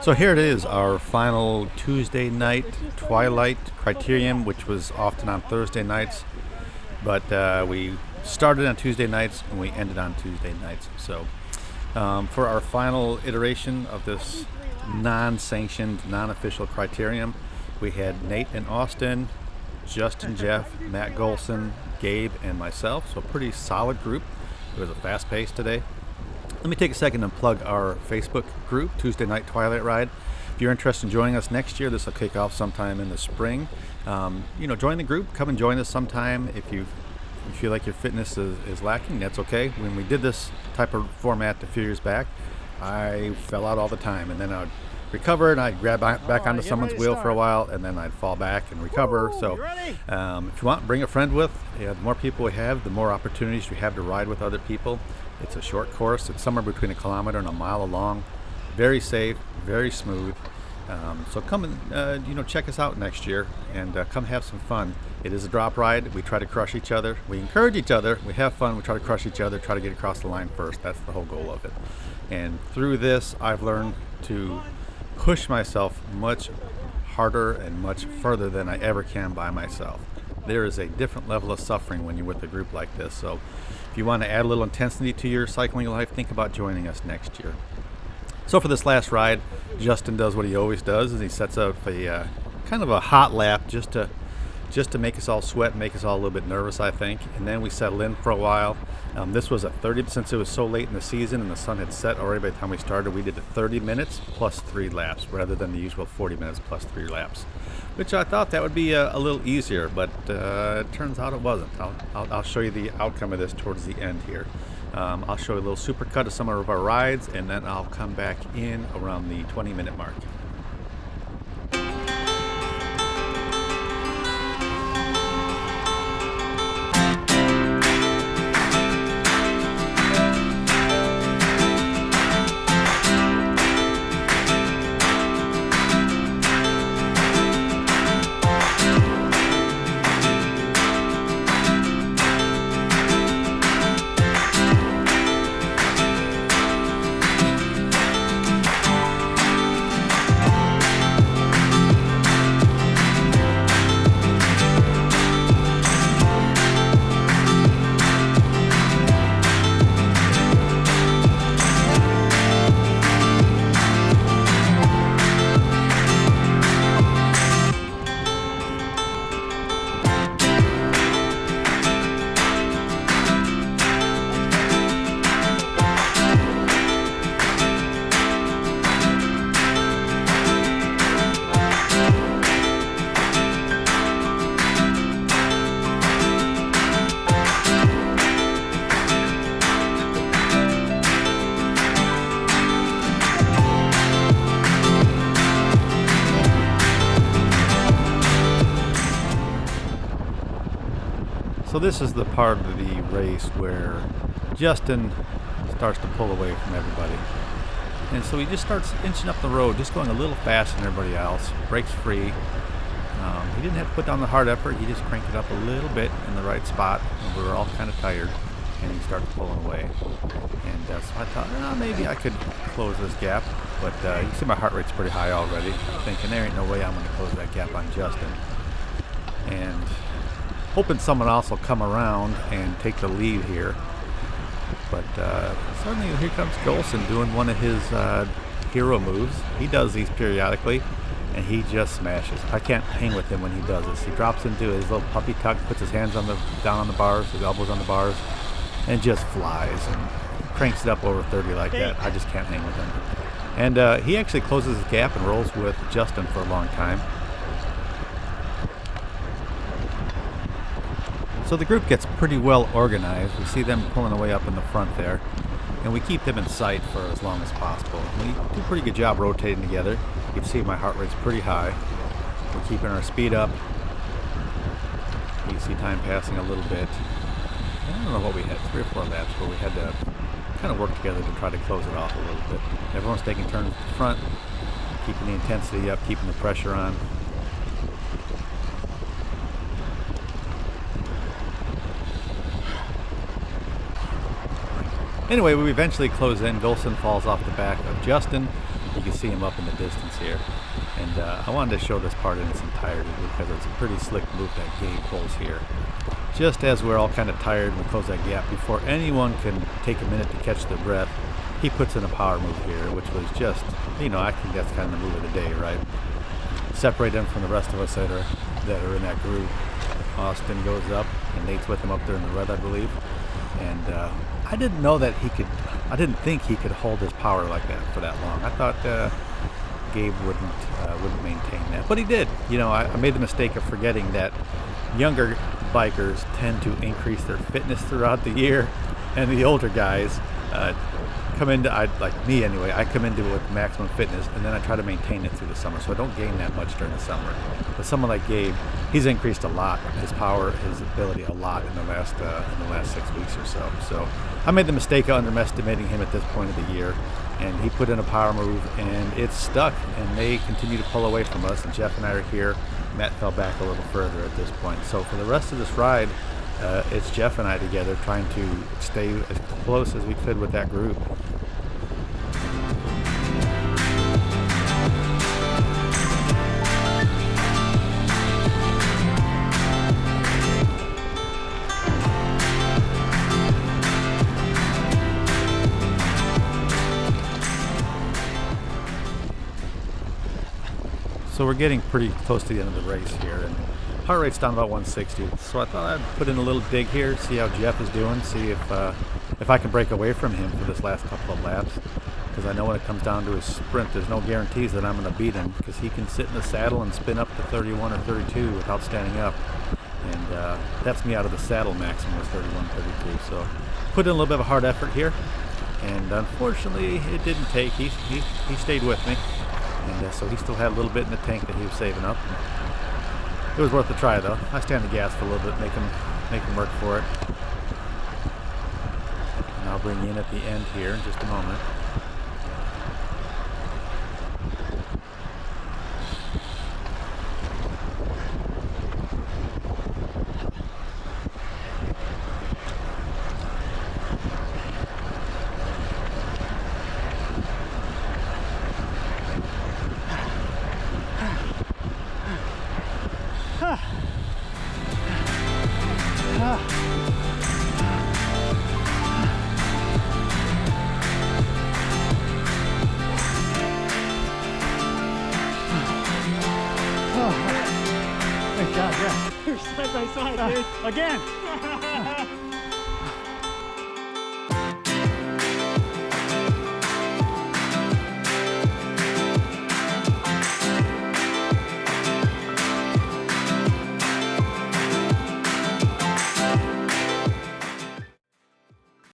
So here it is, our final Tuesday night Twilight criterium, which was often on Thursday nights, but we started on Tuesday nights and we ended on Tuesday nights. So for our final iteration of this non-sanctioned, non-official criterium, we had Nate and Austin, Justin, Jeff, Matt Golson, Gabe, and myself. So a pretty solid group. It was a fast pace today. Let me take a second and plug our Facebook group, Tuesday Night Twilight Ride. If you're interested in joining us next year, this will kick off sometime in the spring. Join the group. Come and join us sometime. If you feel like your fitness is lacking, that's okay. When we did this type of format a few years back, I fell out all the time, and then I would recover and I'd grab back onto someone's wheel for a while, and then I'd fall back and recover. So if you want, bring a friend with. The more people we have, the more opportunities we have to ride with other people. It's a short course. It's somewhere between 1 kilometer and a mile along. Very safe, very smooth. So come and check us out next year and come have some fun. It is a drop ride. We try to crush each other. We encourage each other. We have fun. We try to crush each other. Try to get across the line first. That's the whole goal of it. And through this, I've learned to push myself much harder and much further than I ever can by myself. There is a different level of suffering when you're with a group like this. So if you want to add a little intensity to your cycling life, think about joining us next year. So for this last ride, Justin does what he always does, is he sets up a kind of a hot lap just to make us all sweat and make us all a little bit nervous, I think. And then we settle in for a while. This was a 30, since it was so late in the season and the sun had set already by the time we started, we did a 30 minutes plus 3 laps rather than the usual 40 minutes plus 3 laps, which I thought that would be a little easier, but it turns out it wasn't. I'll show you the outcome of this towards the end here. I'll show you a little supercut of some of our rides, and then I'll come back in around the 20-minute mark. So this is the part of the race where Justin starts to pull away from everybody. And so he just starts inching up the road, just going a little faster than everybody else, breaks free. He didn't have to put down the hard effort, he just cranked it up a little bit in the right spot. And we were all kind of tired, and he started pulling away. And so I thought, maybe I could close this gap. But you see my heart rate's pretty high already. I'm thinking there ain't no way I'm going to close that gap on Justin. And hoping someone else will come around and take the lead here. But suddenly here comes Golson doing one of his hero moves. He does these periodically, and he just smashes. I can't hang with him when he does this. He drops into his little puppy tuck, puts his hands down on the bars, his elbows on the bars, and just flies and cranks it up over 30 like that. I just can't hang with him. And he actually closes his gap and rolls with Justin for a long time. So the group gets pretty well organized. We see them pulling away up in the front there, and we keep them in sight for as long as possible. We do a pretty good job rotating together. You can see my heart rate's pretty high. We're keeping our speed up. You can see time passing a little bit. I don't know what we had, 3 or 4 laps where we had to kind of work together to try to close it off a little bit. Everyone's taking turns at the front, keeping the intensity up, keeping the pressure on. Anyway, we eventually close in. Golson falls off the back of Justin. You can see him up in the distance here. And I wanted to show this part in its entirety because it's a pretty slick move that Gabe pulls here. Just as we're all kind of tired and we close that gap, before anyone can take a minute to catch their breath, he puts in a power move here, which was just, I think that's kind of the move of the day, right? Separate them from the rest of us that are in that group. Austin goes up, and Nate's with him up there in the red, I believe. And I didn't know that I didn't think he could hold his power like that for that long. I thought Gabe wouldn't maintain that, but he did. I made the mistake of forgetting that younger bikers tend to increase their fitness throughout the year, and the older guys come into, like me anyway, I come into it with maximum fitness, and then I try to maintain it through the summer, so I don't gain that much during the summer. But someone like Gabe, he's increased a lot, his power, his ability a lot in the last 6 weeks or so. So I made the mistake of underestimating him at this point of the year, and he put in a power move, and it stuck, and they continue to pull away from us, and Jeff and I are here. Matt fell back a little further at this point. So for the rest of this ride, it's Jeff and I together trying to stay as close as we could with that group. So we're getting pretty close to the end of the race here, and heart rate's down about 160. So I thought I'd put in a little dig here, see how Jeff is doing, see if I can break away from him for this last couple of laps. Because I know when it comes down to his sprint, there's no guarantees that I'm going to beat him, because he can sit in the saddle and spin up to 31 or 32 without standing up. And that's me out of the saddle maximum was 31, 32. So put in a little bit of a hard effort here, and unfortunately it didn't take. He stayed with me. And so he still had a little bit in the tank that he was saving up. It was worth a try, though. I stay on the gas for a little bit, make him work for it. And I'll bring you in at the end here in just a moment. Thank God, yeah. You're side by side, dude. Again.